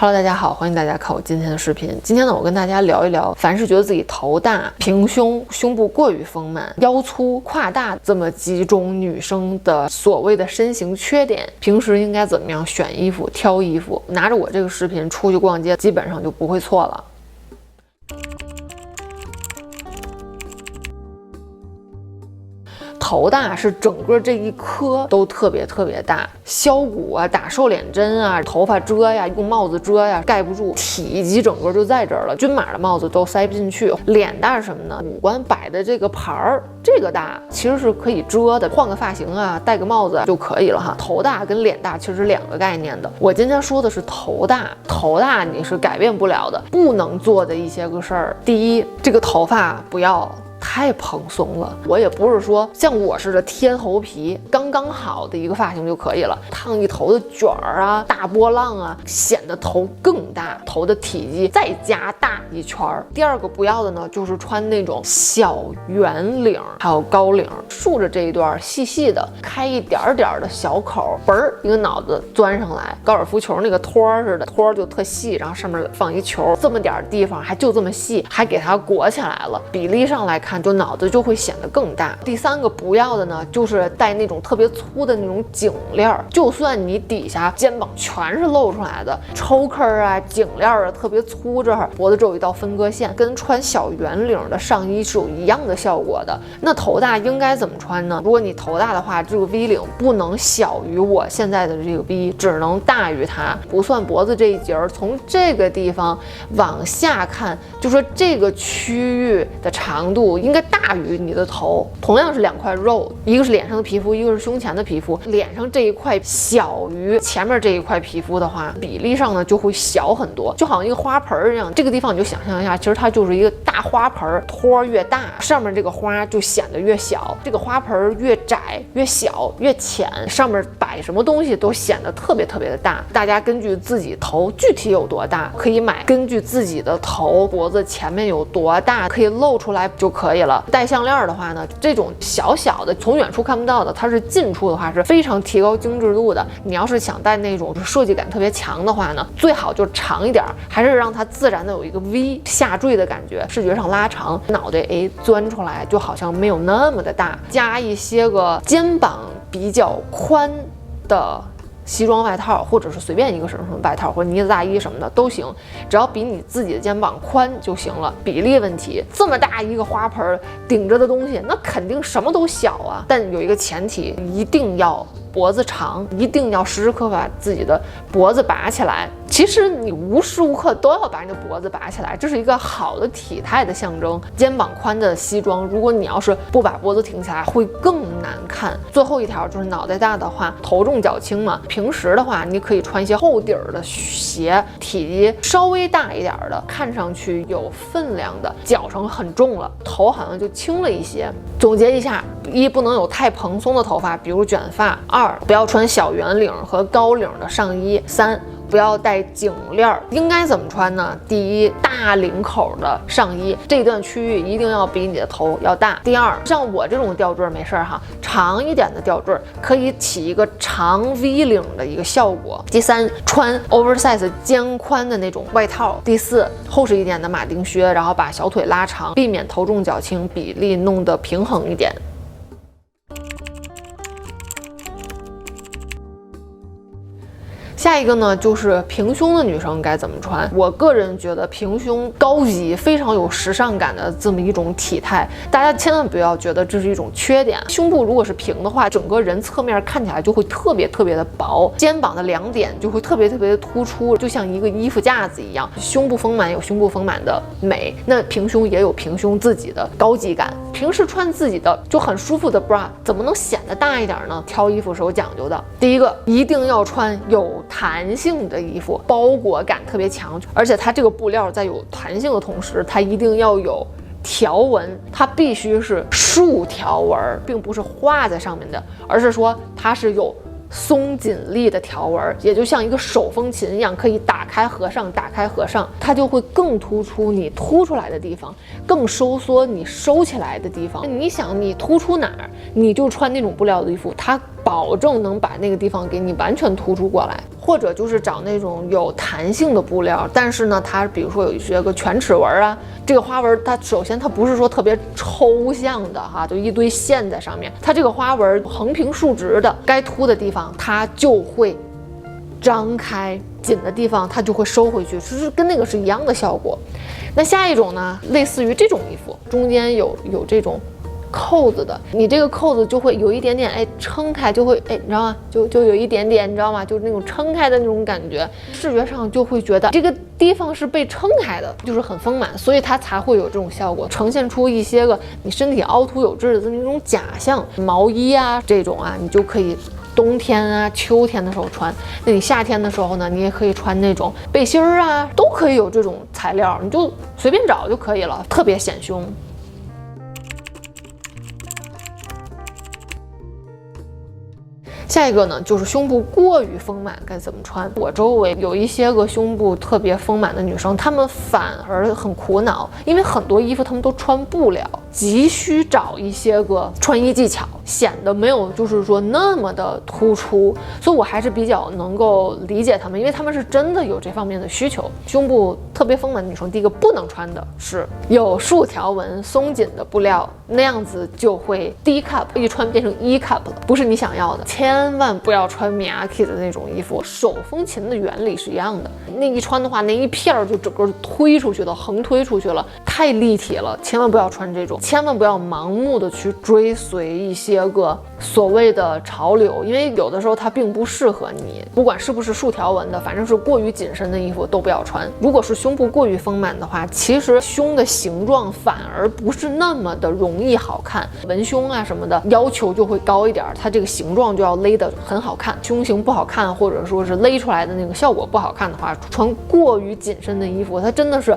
Hello， 大家好，欢迎大家看我今天的视频。今天呢，我跟大家聊一聊，凡是觉得自己头大、平胸、胸部过于丰满、腰粗、胯大这么几种女生的所谓的身形缺点，平时应该怎么样选衣服、挑衣服。拿着我这个视频出去逛街，基本上就不会错了。头大是整个这一颗都特别大，削骨啊，打瘦脸针啊，头发遮呀，用帽子遮呀，盖不住，体积整个就在这儿了，均码的帽子都塞不进去。脸大是什么呢？五官摆的这个盘儿，这个大其实是可以遮的，换个发型啊，戴个帽子就可以了哈。头大跟脸大其实是两个概念的。我今天说的是头大，头大你是改变不了的，不能做的一些个事儿。第一，这个头发不要太蓬松了，我也不是说像我似的天猴皮，刚刚好的一个发型就可以了。烫一头的卷儿啊，大波浪啊，显得头更大，头的体积再加大一圈儿。第二个不要的呢，就是穿那种小圆领，还有高领，竖着这一段细细的，开一点点的小口，嘣儿一个脑子钻上来，高尔夫球那个托儿似的，托儿就特细，然后上面放一球，这么点地方还就这么细，还给它裹起来了，比例上来看就脑子就会显得更大。第三个不要的呢，就是戴那种特别粗的那种颈链，就算你底下肩膀全是露出来的，抽克啊、颈链啊特别粗，这儿脖子这有一道分割线，跟穿小圆领的上衣是有一样的效果的。那头大应该怎么穿呢？如果你头大的话，这个 V 领不能小于我现在的这个 V， 只能大于它，不算脖子这一节，从这个地方往下看，就说这个区域的长度应该大于你的头。同样是两块肉，一个是脸上的皮肤，一个是胸前的皮肤，脸上这一块小于前面这一块皮肤的话，比例上呢就会小很多，就好像一个花盆一样。这个地方你就想象一下，其实它就是一个大花盆，托越大，上面这个花就显得越小，这个花盆越窄越小越浅，上面摆什么东西都显得特别的大。大家根据自己头具体有多大，可以买根据自己的头脖子前面有多大可以露出来就可以了。戴项链的话呢，这种小小的从远处看不到的，它是近处的话是非常提高精致度的。你要是想戴那种设计感特别强的话呢，最好就长一点，还是让它自然的有一个 V 下坠的感觉，视觉上拉长，脑袋钻出来，就好像没有那么的大。加一些个肩膀比较宽的西装外套，或者是随便一个什么外套或者呢子大衣什么的都行，只要比你自己的肩膀宽就行了。比例问题，这么大一个花盆顶着的东西，那肯定什么都小啊。但有一个前提，一定要脖子长，一定要时时刻把自己的脖子拔起来。其实你无时无刻都要把你的脖子拔起来，这是一个好的体态的象征。肩膀宽的西装，如果你要是不把脖子挺起来，会更难看。最后一条就是脑袋大的话，头重脚轻嘛。平时的话，你可以穿一些厚底儿的鞋，体积稍微大一点的，看上去有分量的，脚上很重了，头好像就轻了一些。总结一下：一，不能有太蓬松的头发，比如卷发；二，不要穿小圆领和高领的上衣；三，不要戴颈链。应该怎么穿呢？第一，大领口的上衣，这段区域一定要比你的头要大。第二，像我这种吊坠没事哈，长一点的吊坠可以起一个长 V 领的一个效果。第三，穿 oversize 肩宽的那种外套。第四，厚实一点的马丁靴，然后把小腿拉长，避免头重脚轻，比例弄得平衡一点。下一个呢，就是平胸的女生该怎么穿。我个人觉得平胸高级，非常有时尚感的这么一种体态，大家千万不要觉得这是一种缺点。胸部如果是平的话，整个人侧面看起来就会特别的薄，肩膀的两点就会特别的突出，就像一个衣服架子一样。胸部丰满有胸部丰满的美，那平胸也有平胸自己的高级感。平时穿自己的就很舒服的 bra， 怎么能显得大一点呢？挑衣服是有讲究的。第一个，一定要穿有弹性的衣服，包裹感特别强，而且它这个布料在有弹性的同时，它一定要有条纹，它必须是竖条纹，并不是画在上面的，而是说它是有松紧力的条纹，也就像一个手风琴一样，可以打开合上，打开合上，它就会更突出你凸出来的地方，更收缩你收起来的地方。你想你突出哪儿，你就穿那种布料的衣服，它保证能把那个地方给你完全突出过来。或者就是找那种有弹性的布料，但是呢，它比如说有一些个全齿纹啊，这个花纹它首先它不是说特别抽象的哈，就一堆线在上面，它这个花纹横平竖直的，该凸的地方它就会张开，紧的地方它就会收回去，就是跟那个是一样的效果。那下一种呢，类似于这种衣服，中间有这种扣子的，你这个扣子就会有一点点撑开，就会你知道吗？就有一点点，你知道吗？就是那种撑开的那种感觉，视觉上就会觉得这个地方是被撑开的，就是很丰满，所以它才会有这种效果，呈现出一些个你身体凹凸有致的这么一种假象。毛衣啊这种啊，你就可以冬天啊秋天的时候穿，那你夏天的时候呢，你也可以穿那种背心儿啊，都可以有这种材料，你就随便找就可以了，特别显胸。下一个呢，就是胸部过于丰满该怎么穿。我周围有一些个胸部特别丰满的女生，她们反而很苦恼，因为很多衣服她们都穿不了，急需找一些个穿衣技巧，显得没有就是说那么的突出。所以我还是比较能够理解她们，因为她们是真的有这方面的需求。胸部特别丰满的女生，第一个不能穿的是有竖条纹松紧的布料，那样子就会 D cup， 一穿变成E cup 了，不是你想要的。千万不要穿 Miyake 的那种衣服，手风琴的原理是一样的，那一穿的话，那一片就整个推出去了，横推出去了，太立体了，千万不要穿这种，千万不要盲目的去追随一些个所谓的潮流，因为有的时候它并不适合你，不管是不是竖条纹的，反正是过于紧身的衣服都不要穿。如果是胸部过于丰满的话，其实胸的形状反而不是那么的容易好看，文胸啊什么的要求就会高一点，它这个形状就要勒得很好看，胸型不好看或者说是勒出来的那个效果不好看的话，穿过于紧身的衣服，它真的是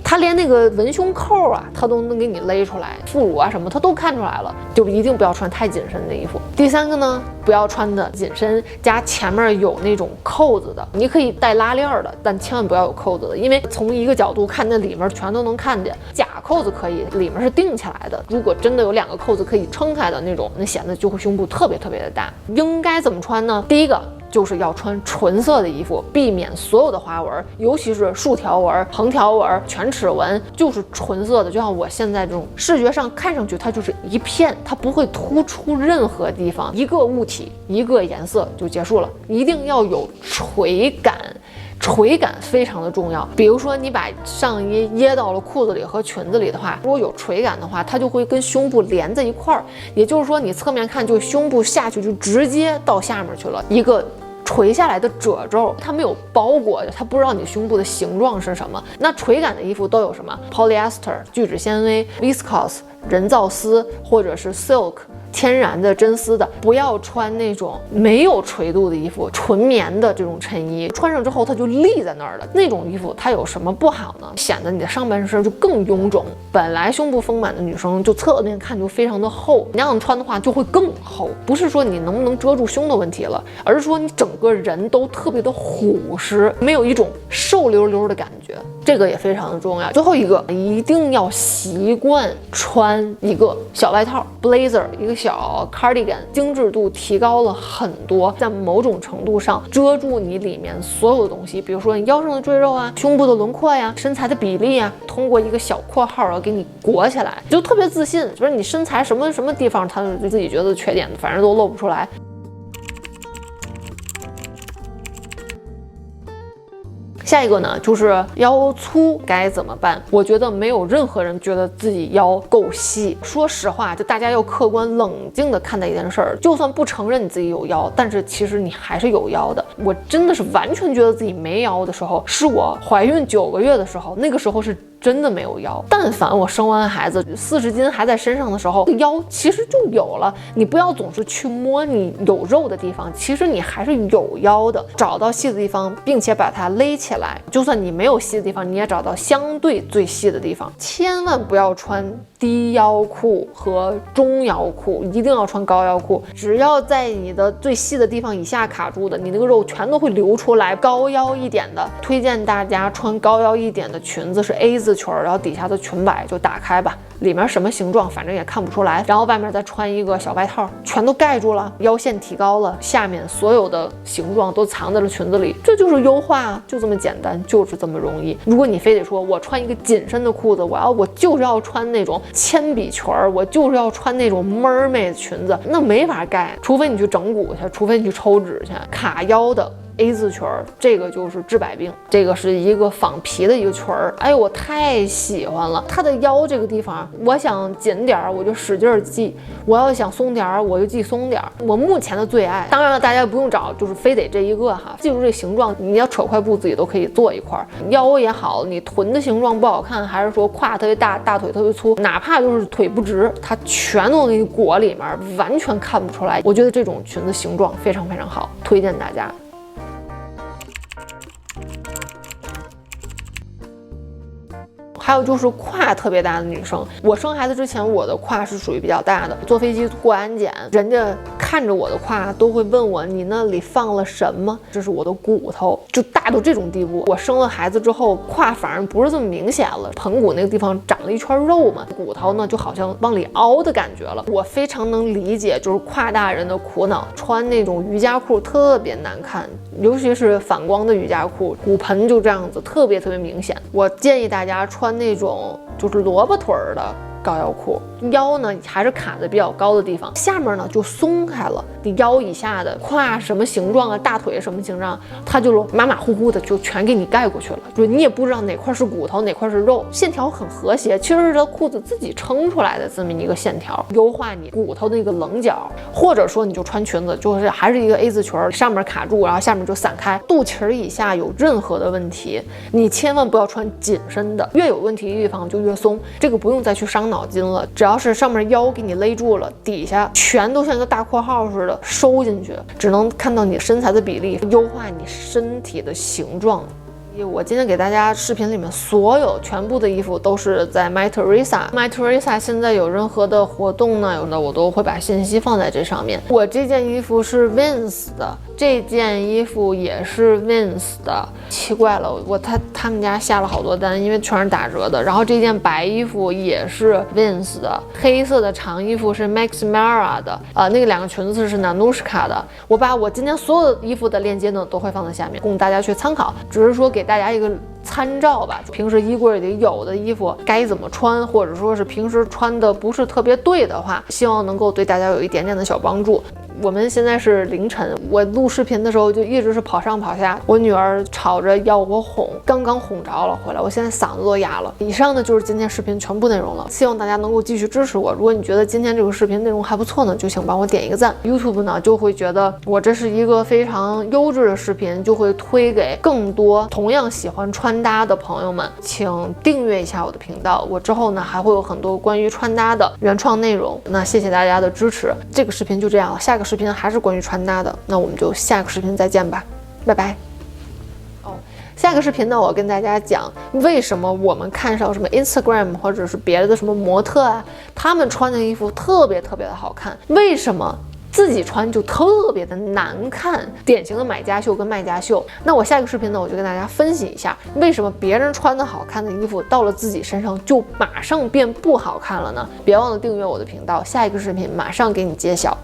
它连那个文胸扣啊，它都能给你勒出来，副乳啊什么它都看出来了，就一定不要穿太紧身的衣服。第三个呢，不要穿的紧身加前面有那种扣子的，你可以带拉链的，但千万不要有扣子的，因为从一个角度看，那里面全都能看见。假扣子可以，里面是定起来的，如果真的有2个扣子可以撑开的那种，那显得就会胸部特别特别的大。应该怎么穿呢？第一个就是要穿纯色的衣服，避免所有的花纹，尤其是竖条纹、横条纹、全齿纹，就是纯色的。就像我现在这种，视觉上看上去它就是一片，它不会突出任何地方，一个物体一个颜色就结束了。一定要有垂感，垂感非常的重要。比如说你把上衣掖到了裤子里和裙子里的话，如果有垂感的话，它就会跟胸部连在一块儿，也就是说你侧面看，就胸部下去就直接到下面去了，一个垂下来的褶皱，它没有包裹，它不知道你胸部的形状是什么。那垂感的衣服都有什么 ？polyester 聚酯纤维、viscose 人造丝，或者是 silk 天然的真丝的。不要穿那种没有垂度的衣服，纯棉的这种衬衣，穿上之后它就立在那儿了。那种衣服它有什么不好呢？显得你的上半身就更臃肿。本来胸部丰满的女生，就侧面看就非常的厚，你那样穿的话就会更厚。不是说你能不能遮住胸的问题了，而是说你整个人都特别的虎实，没有一种瘦溜溜的感觉，这个也非常的重要。最后一个，一定要习惯穿一个小外套 blazer， 一个小 cardigan， 精致度提高了很多，在某种程度上遮住你里面所有的东西，比如说你腰上的赘肉啊，胸部的轮廓呀，身材的比例啊，通过一个小括号给你裹起来，就特别自信，就是你身材什么什么地方他就自己觉得缺点反正都露不出来。下一个呢，就是腰粗该怎么办？我觉得没有任何人觉得自己腰够细。说实话，就大家要客观冷静的看待一件事儿，就算不承认你自己有腰，但是其实你还是有腰的。我真的是完全觉得自己没腰的时候，是我怀孕9个月的时候，那个时候是真的没有腰。但凡我生完孩子40斤还在身上的时候，腰其实就有了。你不要总是去摸你有肉的地方，其实你还是有腰的。找到细的地方，并且把它勒起来，就算你没有细的地方，你也找到相对最细的地方。千万不要穿低腰裤和中腰裤，一定要穿高腰裤。只要在你的最细的地方以下卡住的，你那个肉全都会流出来。高腰一点的，推荐大家穿高腰一点的裙子，是 A 字字裙，然后底下的裙摆就打开吧，里面什么形状反正也看不出来，然后外面再穿一个小外套，全都盖住了，腰线提高了，下面所有的形状都藏在了裙子里，这就是优化啊，就这么简单，就是这么容易。如果你非得说我穿一个紧身的裤子，我就是要穿那种铅笔裙，我就是要穿那种 mermaid 裙子，那没法盖，除非你去整骨去，除非你去抽脂去。卡腰的A 字裙，这个就是治百病。这个是一个仿皮的一个裙儿，哎呦，我太喜欢了。它的腰这个地方，我想紧点儿我就使劲系，我要想松点儿我就系松点儿。我目前的最爱，当然了，大家不用找，就是非得这一个哈，记住这形状，你要扯块布自己都可以做一块。腰也好，你臀的形状不好看，还是说胯特别大，大腿特别粗，哪怕就是腿不直，它全都给你裹里面，完全看不出来。我觉得这种裙子形状非常非常好，推荐大家。还有就是胯特别大的女生，我生孩子之前，我的胯是属于比较大的。坐飞机过安检，人家看着我的胯都会问我，你那里放了什么？这是我的骨头，就大到这种地步。我生了孩子之后，胯反而不是这么明显了，盆骨那个地方长了一圈肉嘛，骨头呢就好像往里凹的感觉了。我非常能理解，就是胯大人的苦恼，穿那种瑜伽裤特别难看，尤其是反光的瑜伽裤，骨盆就这样子，特别明显。我建议大家穿那种就是萝卜腿的高腰裤，腰呢还是卡在比较高的地方，下面呢就松开了，你腰以下的胯什么形状啊，大腿什么形状，它就马马虎虎的就全给你盖过去了，就你也不知道哪块是骨头哪块是肉，线条很和谐，其实是这裤子自己撑出来的这么一个线条，优化你骨头的一个棱角。或者说你就穿裙子，就是还是一个 A 字裙，上面卡住，然后下面就散开，肚脐以下有任何的问题，你千万不要穿紧身的，越有问题的地方就越松，这个不用再去伤脑筋了，只要是上面腰给你勒住了，底下全都像一个大括号似的收进去，只能看到你身材的比例，优化你身体的形状。我今天给大家视频里面全部的衣服都是在 My Teresa。My Teresa 现在有任何的活动呢，有的我都会把信息放在这上面。我这件衣服是 Vince 的，这件衣服也是 Vince 的。奇怪了，他们家下了好多单，因为全是打折的。然后这件白衣服也是 Vince 的，黑色的长衣服是 Max Mara 的，那个2个裙子是 Nanushka 的。我把我今天所有的衣服的链接呢都会放在下面，供大家去参考。只是说给大家一个参照吧，平时衣柜里有的衣服该怎么穿，或者说是平时穿的不是特别对的话，希望能够对大家有一点点的小帮助。我们现在是凌晨，我录视频的时候就一直是跑上跑下，我女儿吵着要我哄，刚刚哄着了回来，我现在嗓子都哑了。以上呢就是今天视频全部内容了，希望大家能够继续支持我。如果你觉得今天这个视频内容还不错呢，就请帮我点一个赞。YouTube 呢就会觉得我这是一个非常优质的视频，就会推给更多同样喜欢穿搭的朋友们，请订阅一下我的频道。我之后呢还会有很多关于穿搭的原创内容，那谢谢大家的支持。这个视频就这样了，下个视频还是关于穿搭的，那我们就下个视频再见吧，拜拜。下个视频呢，我跟大家讲为什么我们看上什么 Instagram 或者是别的什么模特啊，他们穿的衣服特别的好看，为什么自己穿就特别的难看，典型的买家秀跟卖家秀。那我下个视频呢，我就跟大家分析一下，为什么别人穿的好看的衣服到了自己身上就马上变不好看了呢？别忘了订阅我的频道，下一个视频马上给你揭晓。